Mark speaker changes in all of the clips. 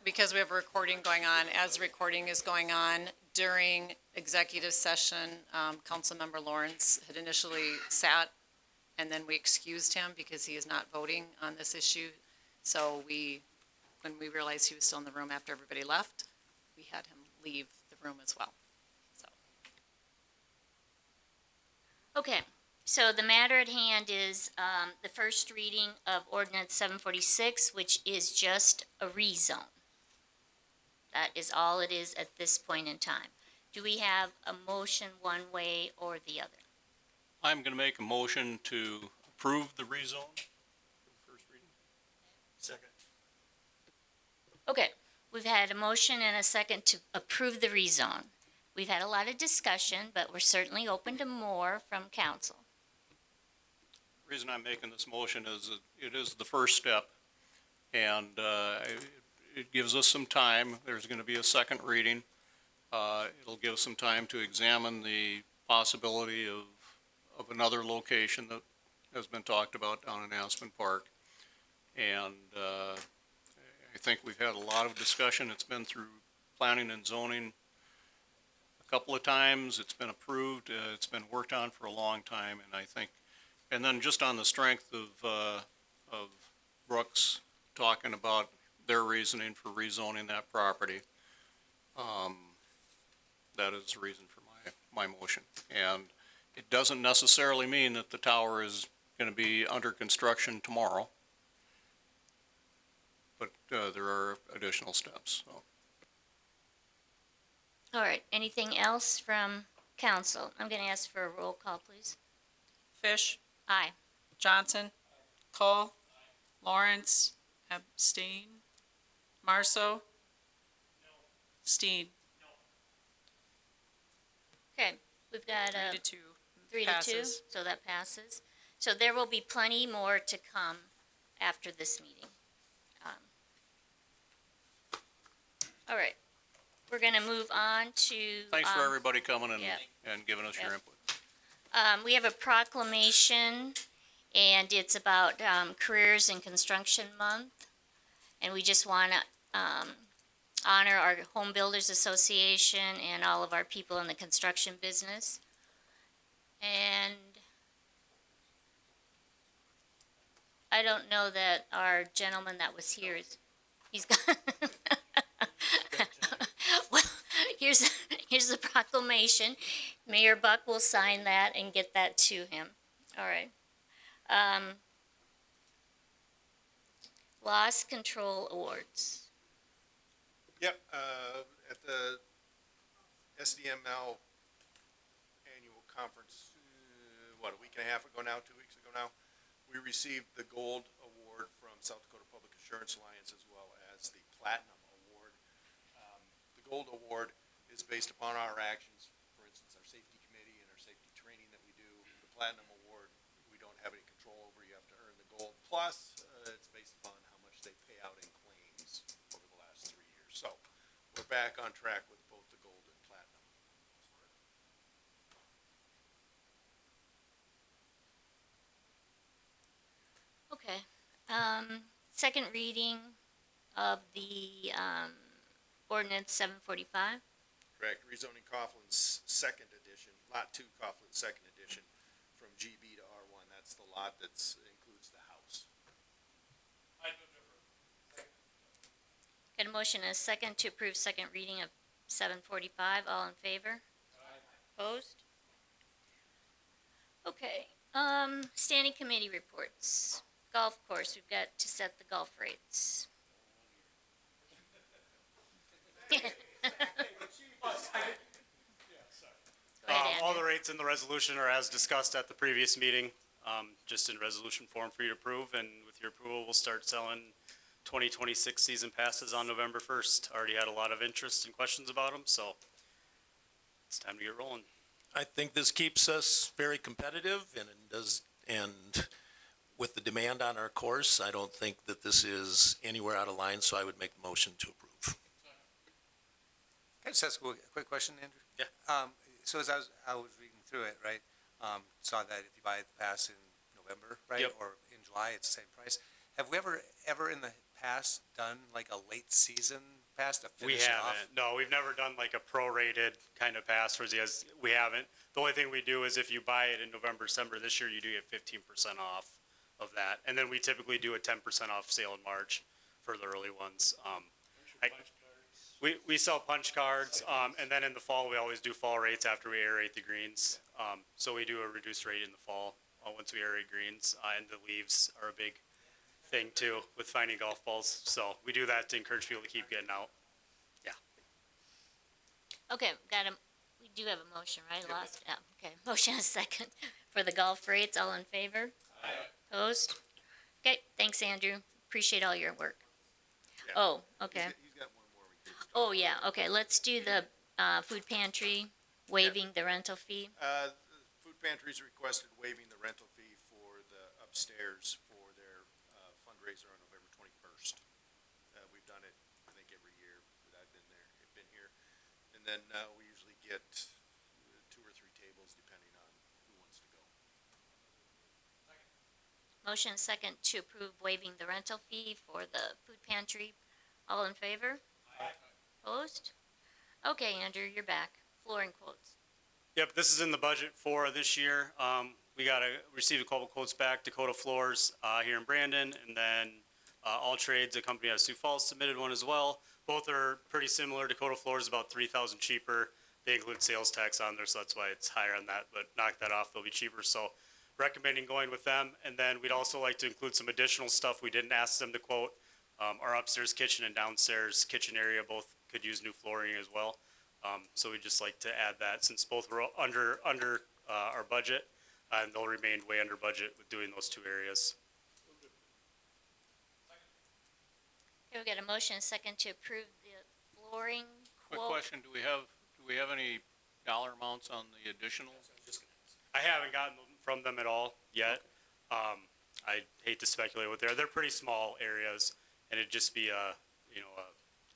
Speaker 1: because we have a recording going on, as the recording is going on, during executive session, Councilmember Lawrence had initially sat, and then we excused him because he is not voting on this issue. So when we realized he was still in the room after everybody left, we had him leave the room as well. So,
Speaker 2: Okay, so the matter at hand is the first reading of ordinance 746, which is just a rezone. That is all it is at this point in time. Do we have a motion one way or the other?
Speaker 3: I'm going to make a motion to approve the rezone for the first reading.
Speaker 4: Second.
Speaker 2: Okay, we've had a motion and a second to approve the rezone. We've had a lot of discussion, but we're certainly open to more from council.
Speaker 3: The reason I'm making this motion is that it is the first step, and it gives us some time. There's going to be a second reading. It'll give some time to examine the possibility of another location that has been talked about down in Aspen Park. And I think we've had a lot of discussion. It's been through planning and zoning a couple of times. It's been approved. It's been worked on for a long time, and I think, and then just on the strength of Brooks talking about their reasoning for rezoning that property, that is the reason for my motion. And it doesn't necessarily mean that the tower is going to be under construction tomorrow, but there are additional steps. So.
Speaker 2: All right, anything else from council? I'm going to ask for a roll call, please.
Speaker 1: Fish,
Speaker 2: Aye.
Speaker 1: Johnson, Cole, Lawrence, abstain, Marso, Steen,
Speaker 2: Okay, we've got
Speaker 1: 3-2.
Speaker 2: 3-2,
Speaker 1: Passes.
Speaker 2: so that passes. So there will be plenty more to come after this meeting. All right, we're going to move on to.
Speaker 3: Thanks for everybody coming
Speaker 2: yep.
Speaker 3: and giving us your
Speaker 2: Yep.
Speaker 3: input.
Speaker 2: We have a proclamation, and it's about Careers in Construction Month. And we just want to honor our Home Builders Association and all of our people in the construction business. And I don't know that our gentleman that was here is, he's got, well, here's the proclamation. Mayor Buck will sign that and get that to him. All right. Loss Control Awards.
Speaker 4: Yep, at the SDML annual conference, a week and a half ago now, 2 weeks ago now, we received the Gold Award from South Dakota Public Assurance Alliance as well as the Platinum Award. The Gold Award is based upon our actions, for instance, our safety committee and our safety training that we do. The Platinum Award, we don't have any control over. You have to earn the gold. Plus, it's based upon how much they pay out in claims over the last 3 years. So we're back on track with both the gold and platinum.
Speaker 2: Okay. Second reading of the ordinance 745.
Speaker 4: Correct. Rezoning Coughlin's second edition, Lot 2 Coughlin second edition from GB to R1. That's the lot that includes the house.
Speaker 2: Got a motion and a second to approve second reading of 745. All in favor? Opposed? Okay. Standing committee reports. Golf course, we've got to set the golf rates. Go ahead,
Speaker 5: All
Speaker 2: Andrew.
Speaker 5: the rates in the resolution are as discussed at the previous meeting, just in resolution form for you to approve, and with your approval, we'll start selling 2026 season passes on November 1st. Already had a lot of interest and questions about them, so it's time to get rolling.
Speaker 6: I think this keeps us very competitive and with the demand on our course, I don't think that this is anywhere out of line, so I would make the motion to approve.
Speaker 7: Can I just ask a quick question, Andrew?
Speaker 5: Yeah.
Speaker 7: So as I was reading through it, right, saw that if you buy the pass in November, right,
Speaker 5: Yep.
Speaker 7: or in July, it's the same price. Have we ever in the past done like a late season pass to
Speaker 5: We
Speaker 7: finish it off?
Speaker 5: haven't. No, we've never done like a prorated kind of pass for yes, we haven't. The only thing we do is if you buy it in November, December this year, you do get 15% off of that. And then we typically do a 10% off sale in March for the early ones. We sell punch cards, and then in the fall, we always do fall rates after we aerate the greens. So we do a reduced rate in the fall, once we aerate greens, and the leaves are a big thing too with finding golf balls. So we do that to encourage people to keep getting out.
Speaker 2: Okay, we do have a motion, right? Lost, yeah, okay. Motion and a second for the golf rates. All in favor? Aye. Opposed? Okay, thanks, Andrew. Appreciate all your work.
Speaker 5: Yeah.
Speaker 2: Oh, okay.
Speaker 4: He's got one more we could talk
Speaker 2: Oh, yeah, okay, let's do the, food pantry, waiving the rental fee.
Speaker 4: The food pantries requested waiving the rental fee for the upstairs for their fundraiser on November 21st. We've done it, I think, every year that I've been here. And then we usually get 2 or 3 tables depending on who wants to go.
Speaker 2: Motion and second to approve waiving the rental fee for the food pantry. All in favor? Aye. Opposed? Okay, Andrew, you're back. Flooring quotes.
Speaker 5: Yep, this is in the budget for this year. We received a couple quotes back, Dakota Floors, here in Brandon, and then, All Trades, a company out of Sioux Falls, submitted one as well. Both are pretty similar. Dakota Floors is about $3,000 cheaper. They include sales tax on there, so that's why it's higher on that, but knock that off, they'll be cheaper. So recommending going with them. And then we'd also like to include some additional stuff we didn't ask them to quote. Our upstairs kitchen and downstairs kitchen area both could use new flooring as well. So we'd just like to add that since both were under our budget, and they'll remain way under budget with doing those 2 areas.
Speaker 2: Okay, we got a motion and second to approve the flooring
Speaker 3: Quick
Speaker 2: quote.
Speaker 3: question, do we have any dollar amounts on the additional?
Speaker 5: I haven't gotten them from them at all yet. I hate to speculate what they're pretty small areas, and it'd just be a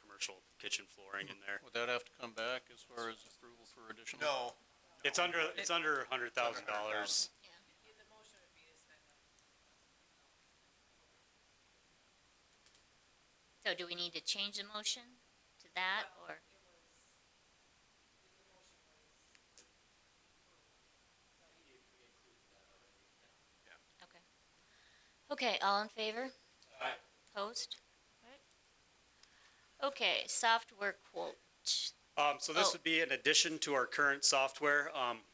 Speaker 5: commercial kitchen flooring in there.
Speaker 3: Would that have to come back as far as approval for additional?
Speaker 4: No,
Speaker 5: It's under $100,000.
Speaker 2: So do we need to change the motion to that, or? Okay. Okay, all in favor? Aye. Opposed? Right. Okay, software quote.
Speaker 5: So this
Speaker 2: Oh.
Speaker 5: would be in addition to our current software.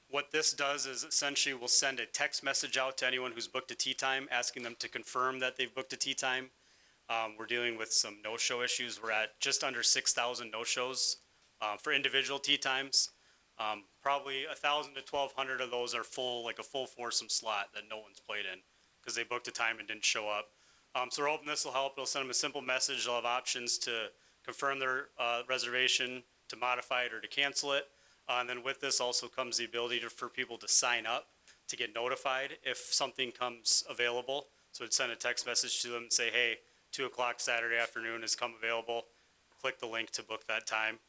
Speaker 5: What this does is essentially we'll send a text message out to anyone who's booked a tee time, asking them to confirm that they've booked a tee time. We're dealing with some no-show issues. We're at just under 6,000 no-shows for individual tee times. Probably 1,000 to 1,200 of those are like a full foursome slot that no one's played in because they booked a time and didn't show up. So we're hoping this will help. It'll send them a simple message. They'll have options to confirm their reservation, to modify it, or to cancel it. And then with this also comes the ability for people to sign up to get notified if something comes available. So it'd send a text message to them and say, hey, 2:00 Saturday afternoon has come available. Click the link to book that time.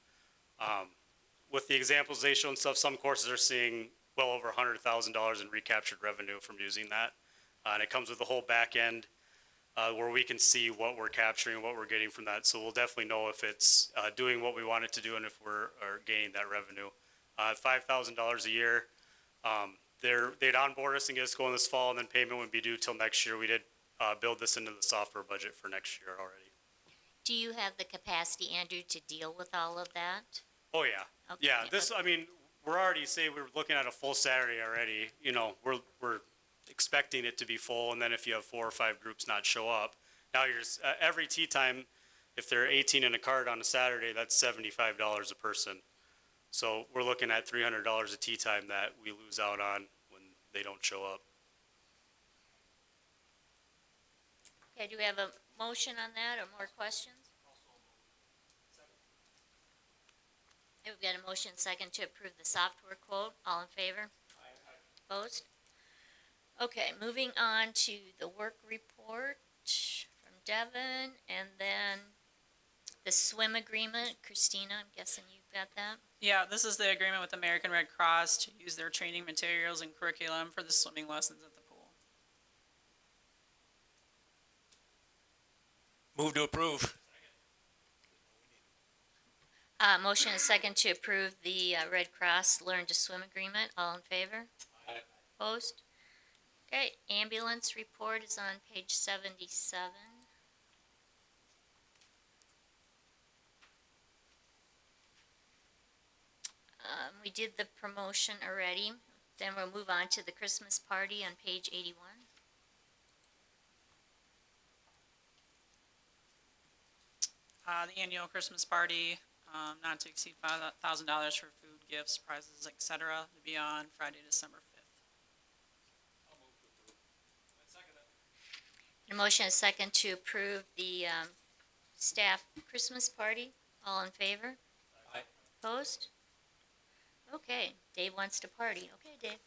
Speaker 5: With the examples they show and stuff, some courses are seeing well over $100,000 in recaptured revenue from using that. And it comes with a whole back end where we can see what we're capturing, what we're getting from that. So we'll definitely know if it's doing what we want it to do and if we're gaining that revenue. $5,000 a year. They'd onboard us and get us going this fall, and then payment wouldn't be due till next year. We did build this into the software budget for next year already.
Speaker 2: Do you have the capacity, Andrew, to deal with all of that?
Speaker 5: Oh, yeah.
Speaker 2: Okay.
Speaker 5: Yeah, we're already, we're looking at a full Saturday already. We're expecting it to be full, and then if you have 4 or 5 groups not show up, now you're just, every tee time, if they're 18 in a cart on a Saturday, that's $75 a person. So we're looking at $300 a tee time that we lose out on when they don't show up.
Speaker 2: Okay, do we have a motion on that or more questions? Okay, we've got a motion second to approve the software quote. All in favor? Opposed? Okay, moving on to the work report from Devin, and then the swim agreement. Christina, I'm guessing you've got that?
Speaker 8: Yeah, this is the agreement with American Red Cross to use their training materials and curriculum for the swimming lessons at the pool.
Speaker 6: Move to approve.
Speaker 2: Motion is second to approve the Red Cross Learn to Swim agreement. All in favor? Opposed? Okay, ambulance report is on page 77. We did the promotion already. Then we'll move on to the Christmas party on page 81.
Speaker 8: The annual Christmas party, not to exceed $5,000 for food, gifts, prizes, et cetera, to be on Friday, December 5th.
Speaker 2: A motion is second to approve the staff Christmas party. All in favor?
Speaker 6: Aye.
Speaker 2: Opposed? Okay, Dave wants to party. Okay, Dave.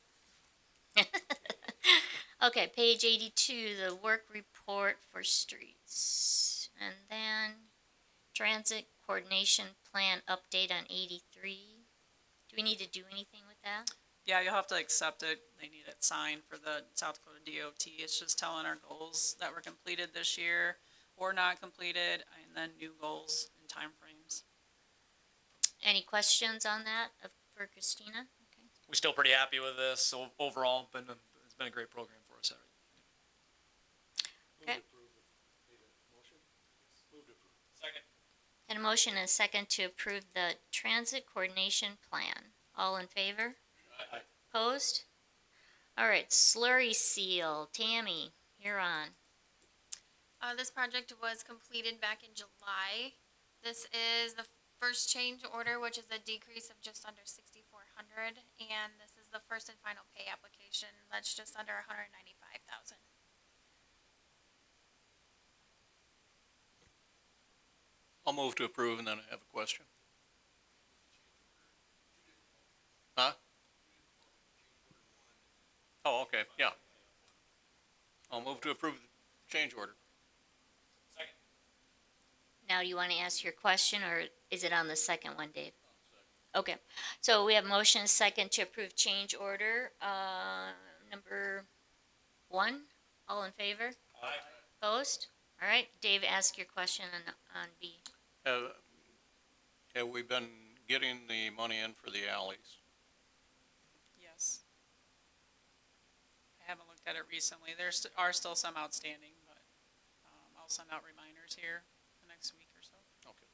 Speaker 2: Okay, page 82, the work report for streets. And then transit coordination plan update on 83. Do we need to do anything with that?
Speaker 8: Yeah, you'll have to accept it. They need it signed for the South Dakota DOT. It's just telling our goals that were completed this year or not completed, and then new goals and timeframes.
Speaker 2: Any questions on that for Christina? Okay.
Speaker 9: We're still pretty happy with this. So overall, it's been a great program for us.
Speaker 2: Okay.
Speaker 9: Second.
Speaker 2: And a motion and a second to approve the transit coordination plan. All in favor?
Speaker 9: Aye.
Speaker 2: Opposed? All right, slurry seal. Tammy, you're on.
Speaker 10: This project was completed back in July. This is the first change order, which is a decrease of just under 6,400, and this is the first and final pay application. That's just under 195,000.
Speaker 3: I'll move to approve, and then I have a question. Huh? Oh, okay, yeah. I'll move to approve the change order.
Speaker 2: Now, do you want to ask your question, or is it on the second one, Dave? Okay, so we have motion and second to approve change order, number 1. All in favor?
Speaker 9: Aye.
Speaker 2: Opposed? All right, Dave, ask your question on B.
Speaker 3: Have we been getting the money in for the alleys?
Speaker 8: Yes. I haven't looked at it recently. There are still some outstanding, but I'll send out reminders here the next week or so.
Speaker 3: Okay.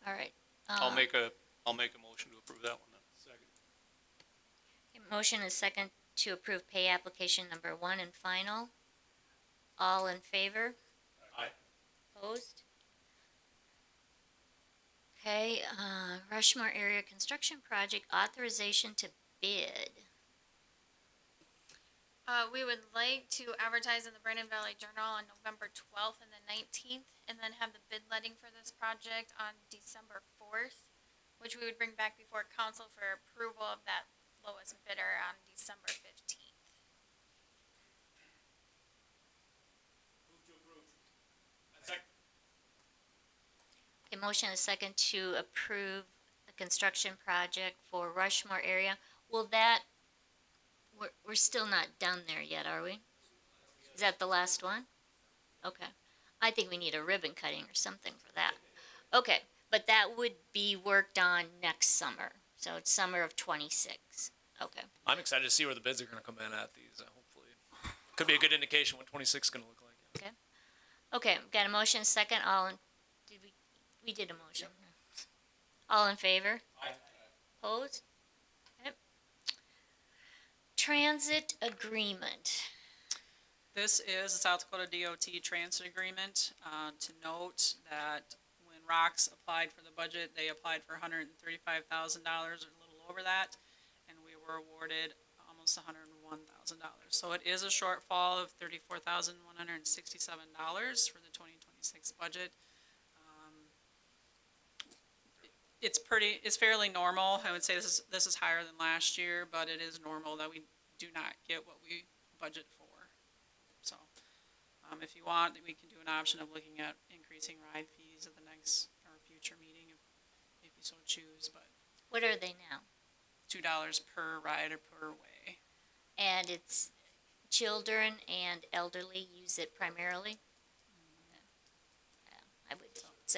Speaker 2: All right.
Speaker 3: I'll make a motion to approve that one then. Second.
Speaker 2: Motion is second to approve pay application number 1 and final. All in favor?
Speaker 9: Aye.
Speaker 2: Opposed? Okay, Rushmore Area Construction Project authorization to bid.
Speaker 10: We would like to advertise in the Brandon Valley Journal on November 12th and the 19th, and then have the bid letting for this project on December 4th, which we would bring back before council for approval of that lowest bidder on December 15th.
Speaker 2: A motion is second to approve the construction project for Rushmore area. Will that, we're still not done there yet, are we? Is that the last one? Okay. I think we need a ribbon cutting or something for that. Okay, but that would be worked on next summer. So it's summer of 26. Okay.
Speaker 9: I'm excited to see where the bids are going to come in at these. Hopefully, could be a good indication what 26 is going to look like.
Speaker 2: Okay, got a motion second. We did a motion. All in favor?
Speaker 9: Aye.
Speaker 2: Opposed? Okay. Transit agreement.
Speaker 8: This is the South Dakota DOT transit agreement. To note that when ROX applied for the budget, they applied for $135,000, or a little over that, and we were awarded almost $101,000. So it is a shortfall of $34,167 for the 2026 budget. It's fairly normal. I would say this is higher than last year, but it is normal that we do not get what we budget for. So, if you want, we can do an option of looking at increasing ride fees at the next or future meeting if you so choose, but
Speaker 2: What are they now?
Speaker 8: $2 per ride or per way.
Speaker 2: And it's children and elderly use it primarily?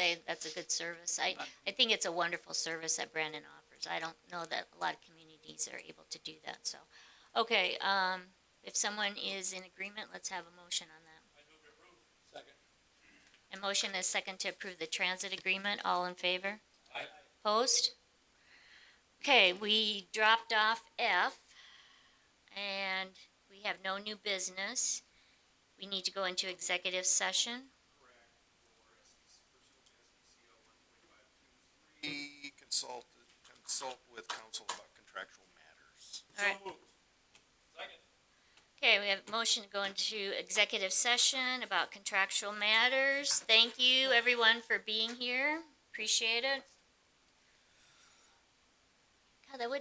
Speaker 2: say that's a good service. I think it's a wonderful service that Brandon offers. I don't know that a lot of communities are able to do that, so. Okay, if someone is in agreement, let's have a motion on that.
Speaker 9: Second.
Speaker 2: A motion is second to approve the transit agreement. All in favor? Aye. Opposed? Okay, we dropped off F, and we have no new business. We need to go into executive session.
Speaker 4: We consult with council about contractual matters.
Speaker 2: All right. Okay, we have a motion to go into executive session about contractual matters. Thank you, everyone, for being here. Appreciate it. God, that would